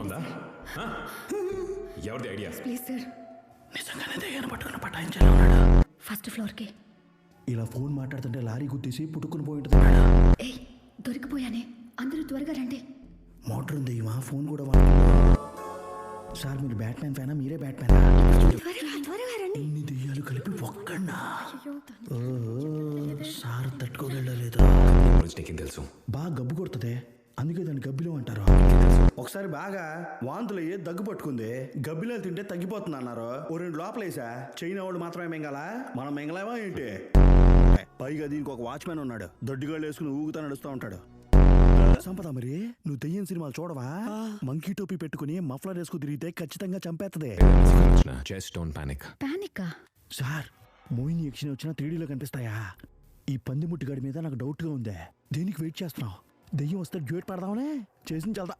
ఉందా? ఎవరిది idea? Please sir. నిజంగానే దయ్యాన్ని పట్టుకుని పటాయించాలి ఉన్నాడు. ఫస్ట్ ఫ్లోర్కి. ఇలా ఫోన్ మాట్లాడుతుంటే లారీ గుద్దేసి పుట్టుకుని పోయి ఉంటుంది మేడం. ఏయ్, దొరికిపోయానే, అందరూ త్వరగా రండి. మోటార్ ఉంది, మా ఫోన్ కూడా వాడుతుంది. సార్ మీరు బ్యాట్మ్యాన్ ఫ్యానా? మీరే బ్యాట్మ్యానా? త్వరగా రండి. ఇన్ని దెయ్యాలు కలిపి ఒక్కన్నా? సార్ తట్టుకోగలలేదు. నీకేం తెలుసు? బాగా గబ్బు కొడుతుంది, అందుకే దాన్ని గబ్బిలో అంటారు. ఒకసారి బాగా వాంతులు అయ్యి దగ్గు పట్టుకుంది, గబ్బిలో తింటే తగ్గిపోతుంది అన్నారు. ఓ 2 లోపలేసా. చైనా వాడు మాత్రమే మింగాలా, మనం మింగలేమా ఏంటి? పైగా దీనికి ఒక వాచ్మెన్ ఉన్నాడు, దొడ్డిగాళ్ళు వేసుకుని ఊగుతా నడుస్తూ ఉంటాడు. సంపద, మరి నువ్వు దెయ్యం సినిమాలు చూడవా? మంకీ టోపీ పెట్టుకుని మఫ్లర్ వేసుకుని తిరిగితే ఖచ్చితంగా చంపేస్తుంది. Just don't panic. పానికా? సార్, మోహిని యక్షిని వచ్చినా 3Dలో కనిపిస్తాయా? ఈ పందిముట్టిగాడి మీద నాకు డౌట్గా ఉందే. దేనికి వెయిట్ చేస్తున్నావు? దెయ్యం వస్తే డ్యూట్ పడదామనే చేసిన చల్దా.